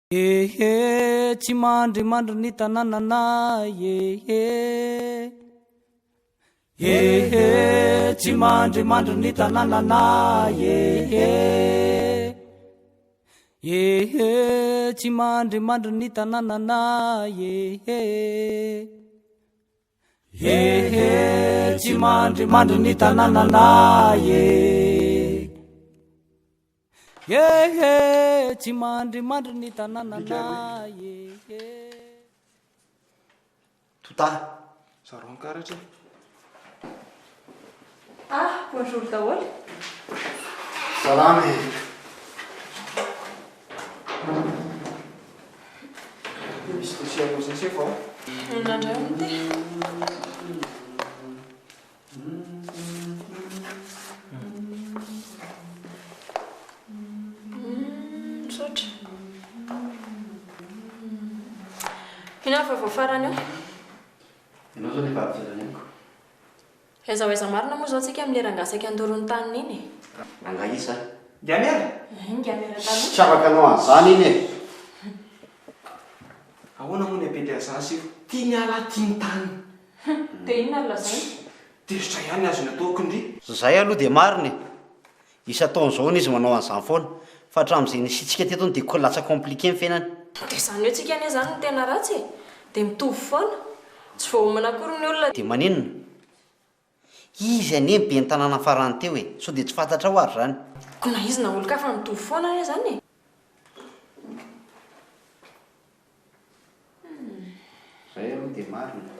Tsy mandry ny tanànana tsy mandry ny tanànana tsy mandry ny tanànana tsy mandry ny tanànana tsy mandry ny tanànana Tota, saron karatra. Bonjour daholo. Salamy. Misy dossier sasy fa Nandray ty. Sotra. Ina fa voafarany eo. Ianao zao nefa afiraniko. Aiza marina moa zao tsika amin'ny rangasaka andorony taniny iny. Angaisa. Gamera? Gamera tany. Tsy afaka anao an'izany iny e. Ahoana moa ny apetry azasy tia miala tia ny tany. Dia inona no lazay? Tezotra ihany azo nataoko indry. Zay aloha dia marina e. Isan-taon'izao izy manao an'izany foana. Fa hatramin'izay nisitsika teto dia koa lasa compliqué ny fiainany. Dia izany hoe tsika anie izany no tena ratsy e. Dia mitovy foana. Tsy voahomana akory ny olona. Dia maninona? Izy anie be ny tanàna farany teo e. So dia tsy fantatra ho ary zany. Koa na izy na olo ka fa mitovy foana anie zany e. Zay aloha dia marina.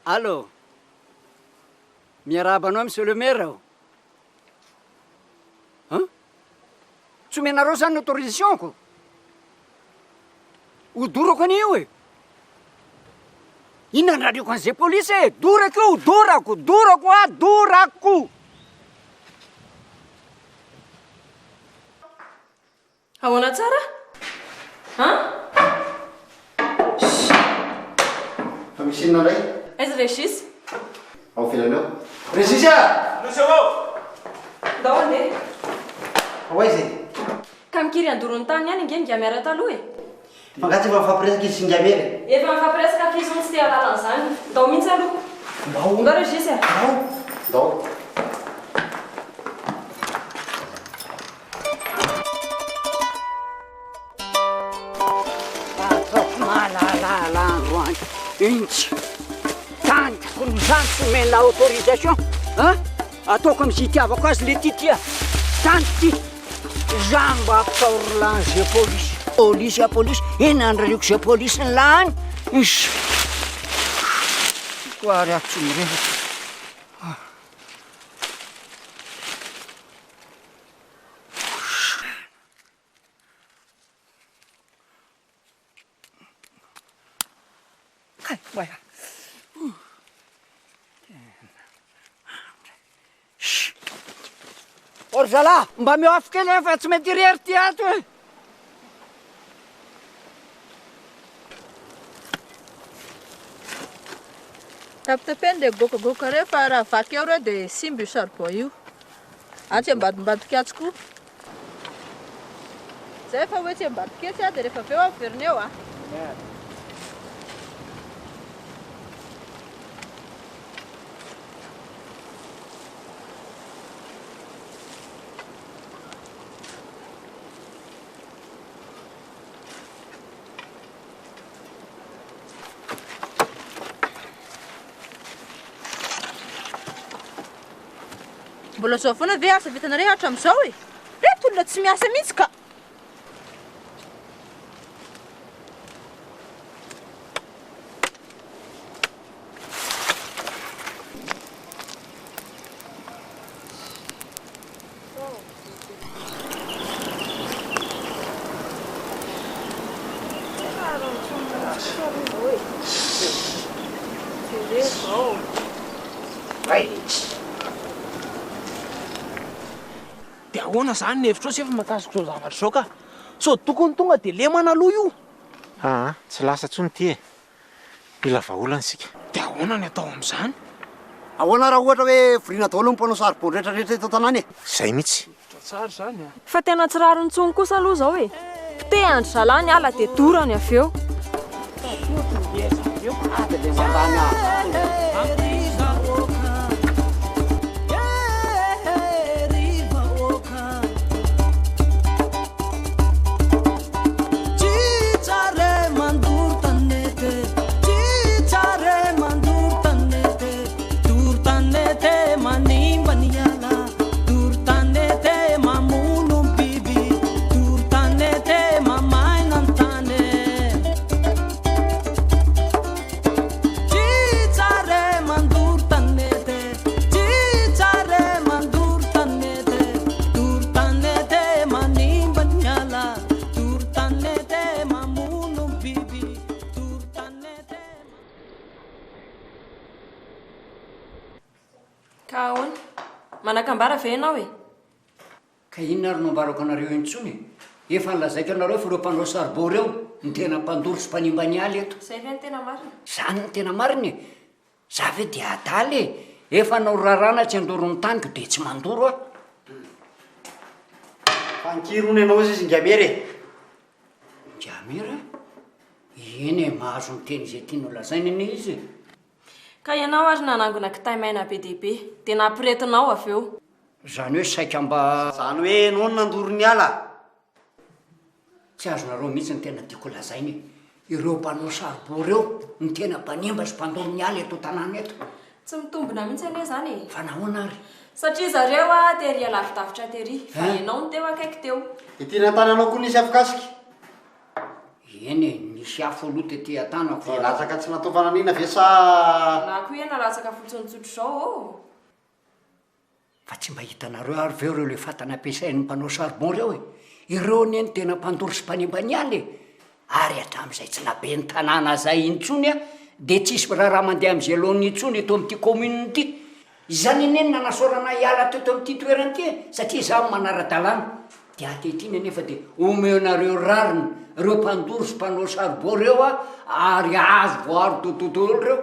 Allô, miarahaba anao monsieur le maire aho. Tsy omenareo zany autorisation-ko. Hodorako an'io e. Inona ny ralioko an'izay polisy e? Dorako io, dorako. Ahoana tsara? Fa misy inona indray? Aiza Régis? Ao filanao. Régis a! Dao andeha. Ao aiza e? Ka mikiry andorony tany ihany nge ngamera taloha e. Fangatsy efa mifampiresaka izy sy ngamera. Efa mifampiresaka ankizy tsy tia alalan'izany. Dao mihitsy aloha. Ndao Régis e. Dao. Ataoko malalala androany. Intsy. Tandroko ny zany tsy omena autorisation. Ataoko amin'izay itiavako azy le titia. Tanty ty. Zambo apaorlan zay polisy. Polisy. Ena andralioko zay polisy ny lany. Isy. Koa ary atsy mirehatra. Ory zalahy, mba miafo kely fa tsy mety irery ty ato e. Tapitapeny dia gokagoka rehefa raha vaky eo reo dia simba io charbon io. Tsy ambadimbadika atsy koa. Zay efa hoe tsy ambadika etsy dia rehefa avy eo averina eo a. Mbola zao foana ve asa vitanareo hatramin'izao e? Reto olona tsy miasa mihitsy ka. Dia ahoana zany ny hevitra efa makasiko zao zavatra zao ka. So tokony tonga dia lemana aloha io. Tsy lasa tsony ty e. Mila vaolana sika. Dia ahoana ny atao amin'izany? ahoana raha ohatra hoe virina daholo ny mpanao saribao rehetrarehetra eto tanàny e zay mihitsy tsara zany a fa tena tsy rariny tsony kosa aloha zao e pite andro zalany ala dia dorany avy eo ka ahoana manakambara ve ianao e ka inona ary no ambarako anareo intsony efa nilazaiko anareo fa ireo mpanao saribao reo ny tena mpandoro sy mpanimba ny aly eto zay ve ny tena marina zany ny tena mariny za ve dia adaly e efa nao rarana tsy andorony taniko dia tsy mandoro a fankirony ianao izy izy ngamere ngamera eny e mahazo ny teny izay tianao lazainy ane izy ka ianao ary nanangona kitay maina be dehibe dia nampiretinao avy eo zany hoe saika mba zany hoe noho ny nandoro ny ala tsy azonareo mihitsy ny tena tiako lazainy ireo mpanao saribao reo ny tena mpanimba sy mpandoro ny ala eto tanàna eto tsy mitombona mihitsy ane zany e fa nahoana ary satria zareo a teria lavidavitra tery fa ianao ny teo akaiky teo itiana tananao koa nisy afokasika eny nisy afo aloha tetỳ atanako fa latsaka tsy natovananina ve sa na koa iana latsaka fotsonitsotro zao o fa tsy mba hitanareo ary veo reo le fatana ampiasain'ny mpanao saribon reo e ireo neny tena mpandoro sy mpanimba ny aly ary hatramin'izay tsy nabe ny tanàna zay intsony a dia tsisy raha mandeha amin'izay alohan'ny intsony eto amin'ity commune ity izany neny nanasorana hiala teto amin'ity toerana ity satria za manara-dalàna dia atetiny anefa dia omeonareo rariny ireo mpandoro sy mpanao saribao reo a ary azo voary dododolo reo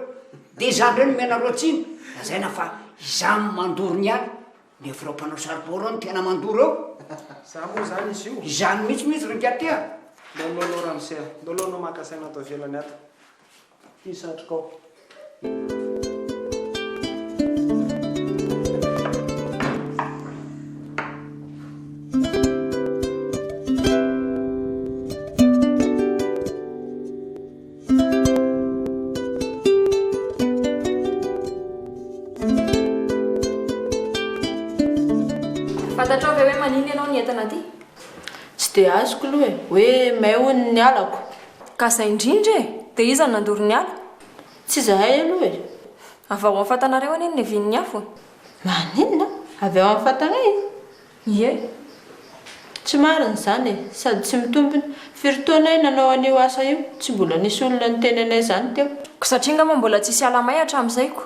dia izany reo nomenareo tsiny lazaina fa izany mandoro ny aly nefa ireo mpanao saribao reo no tena mandoro eo za moa zany izy io izany mihitsy ringatya ndolonao ramose ndolonao makasaina atao velany ato isatrikao fantatrao ve hoe maniny ianao ny entana ty tsy dia azoko aloha e hoe may hony ny alako ka zay indrindra e dia iza ny nandoro ny ala tsy zahay aloha e avy ao amin'ny fatanareo aniny ny vinin'ny afo maninona avy ao amin'ny fatanay ie tsy mariny zany e sady tsy mitombiny firitoanay nanao an'io asa io tsy mbola nisy olona ny tenanay zany teo ko satria nga ma mbola tsisy alamay hatramin'izayko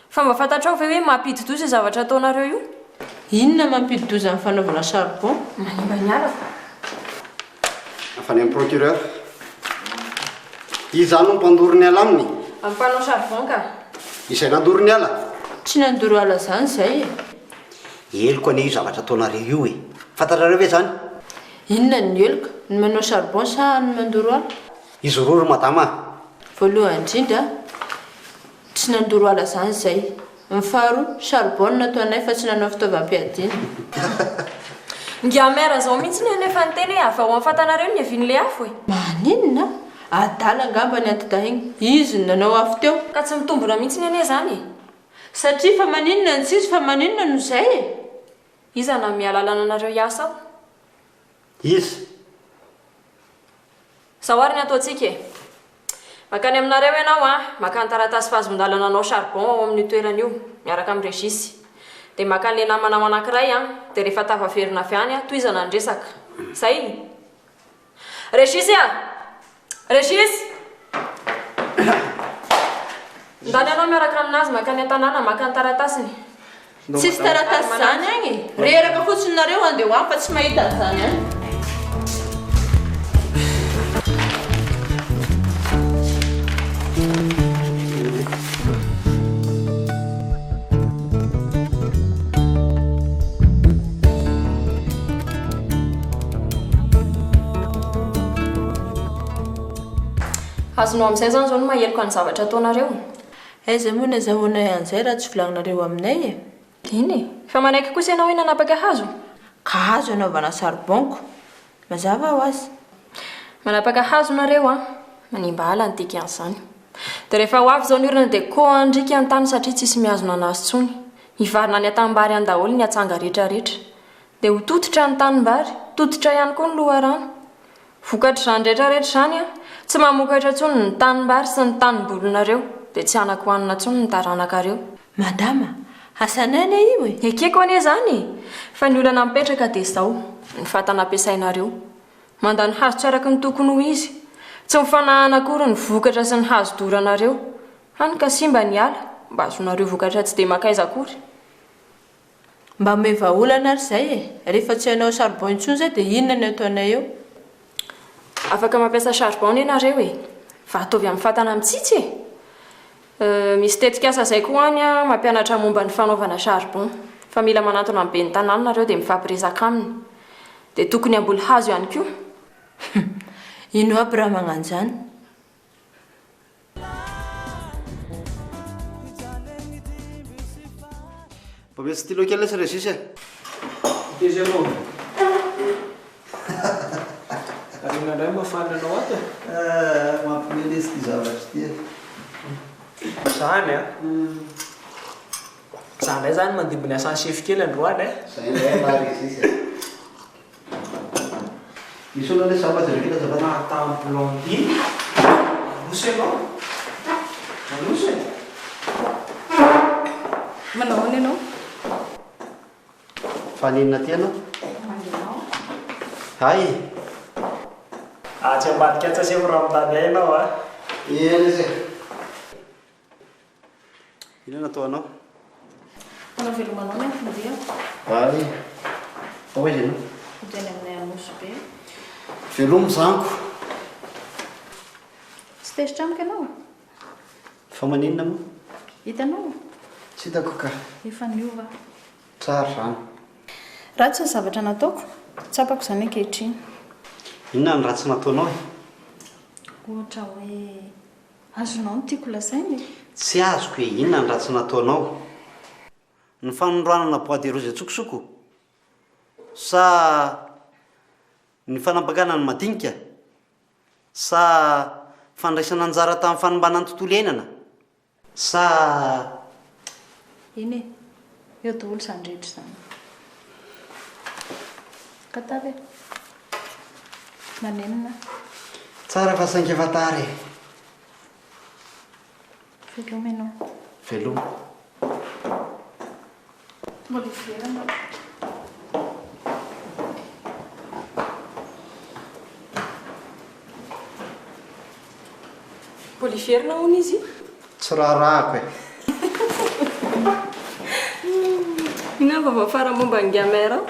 fa mba fantatrao ve hoe mampidi-doza zavatra ataonareo io inona mampididoza amin'ny fanaovana saribon manimba ny ala afa ny amin'ny procureur izany no mpandoro ny ala aminy ampanao saribon ka izay nandoro ny ala tsy nandoro ala zany zay e eliko ane io zavatra ataonareo io e fantatrareo ve zany inona ny eloka ny manao saribon sa ny mandoro ala izy rory madama voalohany indrindra tsy nandoro ala zany zay ny faharoa saribon nataonay fa tsy nanao fitaovam-piadiana ngamera zao mihitsy ny nefa ny teny avy ao amin'ny fatanareo ny avin'le afo e maninona adala angamba ny antidahiny izy ny nanao afo teo ka tsy mitombona mihitsy ny ane zany e satria fa maninona ny tsisy fa maninona no zay e iza na mialalana anareo hiasa ao izy zao ary ny ataontsika e makany aminareo ianao a maka ny taratasy fahazon-dalana anao charbon ao amin'ny toerana io miaraka amin'ny regisy dia maka n'le namanao anankiray a dia rehefa tafaverina avy any a toizana andresaka zay regisy a regisy ndany anao miaraka aminazy maka ny an-tanàna maka ny taratasiny tsisy taratasy zany agny reraka fotsiny nareo andeha ho any fa tsy mahita zany any azonao amin'izay zany zao no maheloko ny zavatra ataonareo. Aiza moa na zahoana an'izay raha tsy volagninareo aminay e. Iny e, fa manaiky kosa ianao hoe nanapaka hazo. Ka hazo anaovana saribonko. Mazava ho azy. Manapaka hazo nareo manimba ala ny dikan'izany. Dia rehefa ho avy zao ny orana dia koa andrika ny tany satria tsisy mihazona anazy tsony. Hivarina ny atambary any daholo ny atsanga rehetrarehetra. Dia ho tototra ny tanimbary, tototra ihany koa ny loharano. Vokatra izany rehetrarehetra izany tsy mamokatra tsony ny tanimbary sy ny tanimbolonareo dia tsy anako hanina tsony ny taranakareo. Madama, asanana io e. Ekeko anie zany fa ny olana mipetraka dia izao ny fatana ampiasainareo. Mandany hazo tsy araka ny tokony ho izy. Tsy mifanahana akory ny vokatra sy ny hazo doranareo. Hany ka simba ny ala mba azonareo vokatra tsy dia makaiza akory. Mba mevaolana ary izay e. Rehefa tsy hainao charbon intsony izay dia inona ny ataonay eo? Afaka mampiasa charbon ianareo e. Fa ataovy amin'ny fatana mitsitsy e. Misy tetikasa izay koa any mampianatra momba ny fanaovana charbon. Fa mila manantona amin'ny be ny tanàna nareo dia mifampiresaka aminy. Dia tokony amboly hazo ihany koa. Ino aby raha magnano izany? Mba misy stylo kely lesy Régis e. Izy aloha. Arina indray mafana anao ato e. Mampimenesy ty zavatra ty e. Zany a. Za indray zany mandimbony asan'ny chef kely androany e. Zay indray na Régis e. Misy olona le sabaty reketa zavatra. Natao blondie. Anosy anao. Anosy. Manao any ianao? Faninona ty ianao? Hay. Tsy ambadika atsasefo raha mitady ainao a. Eny izy. Inona nataonao? Manao velomanao ny anfindia. Hay. Tao izy ianao? Hideny aminay anosy be. Velomo zanako. Tsy tesitra amiko ianao? Fa maninona moa? Hitanao? Tsy hitako ka. Efa niova. Tsara zany. Ratsy ny zavatra nataoko. Tsapako izany ankehitriny. Inona ny ratsy nataonao e? Ohatra hoe azonao no tiako lasainy. Tsy azoko e, inona ny ratsy nataonao? Ny fanondroanana bois de rose atsokosoko? Sa ny fanapakana ny madinika? Sa fandraisana anjara tamin'ny fanombanany tontolo iainana? Sa Iny e, eo daholo izany rehetra izany. Ka tavy e. Manenina. tsara fa saingevatary. Velomo ianao. Velomo. Mbola iverana. Mbola iverina hono izy. Tsy raharahako e. Ina va mafara momba ny gamera.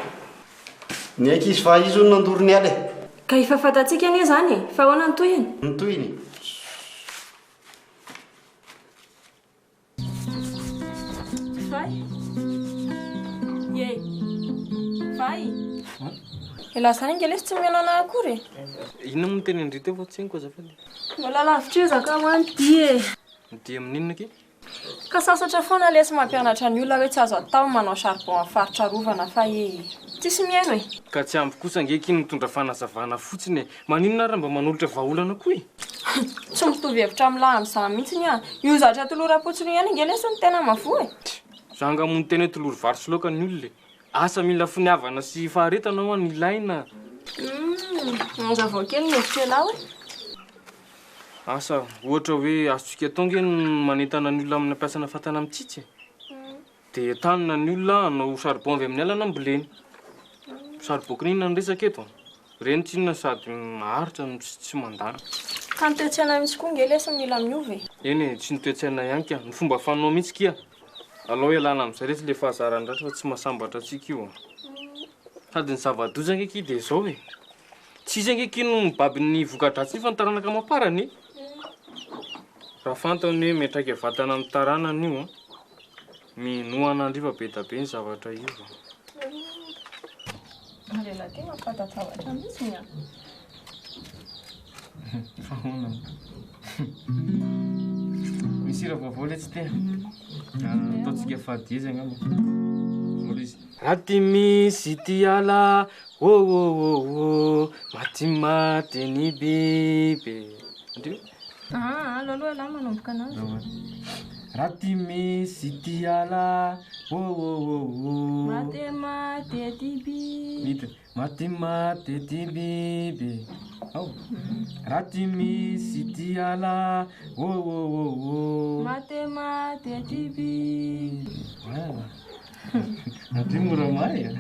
Ny ankizy fa izy hono nandoro ny ala e. Ka efa fantatsika anie zany e. Fa ahoana ny toyiny? Ny toyiny. Vai. Ye. Vai. Ela zany ngelesy tsy mianana akory. Inona moa teny andrita fa tsy haiko azafady. Mbola lavitra io zaka hoany die. Dia amin'inona ke? Ka sasatra foana lesy mampianatra ny olona hoe tsy azo atao manao charbon amin'ny faritra rovana fa tsisy mihaino e. Ka tsy ampy kosa angeky mitondra fanazavana fotsiny e. Maninona raha mba manolotra vahaolana koa e? Tsy mitovy hevitra amin'lahy amin'izany mihitsiny a. Io zatra tolora-potsiny ihany ngelesy ny tena mavoa e. Zanga mony tena hoe toloro vary sy laoka ny olona e. Asa mila finiavana sy faharetana ho any ilaina. Mazava kely ny hevitra elahy e. Asa ohatra hoe azotsika tonga ny manentana ny olona amin'ny ampiasana fatana mitsitsy. Dia tanina ny olona hanao charbon avy amin'ny alana amboleny. Charbon kinina ny resaka eto. Reny tsinona sady maharitra tsy mandana. Ka ny toetsaina mihitsy koa ngelesy mila miova e. Eny e, tsy ny toetsaina ihany ka. Ny fomba fanao mihitsy kia. Alao ialana amin'izay rehetra le fahazarany ratra fa tsy mahasambatra antsika io. Sady ny zava-doza angeky dia izao e. Tsisy angeky no mibaby ny voka-dratsy fa ny taranaka maparany. Raha fantany hoe metraika vatana amin'ny taranany io, minoana andriva be da be ny zavatra io. Marela tena fantatavatra mihitsy ny Fahoana. Misy raha vaovao ilay tsy te. Ataontsika fahadieza angamba. Vola izy. Raty misy ty ala, maty ny biby. Andrio? Aloha lahy manomboka anazy. Raty misy ty ala, Maty ty biby. Mity, maty ty biby. Ao. Raty misy ty ala, Maty ty biby. Voilà. Andrio mora may.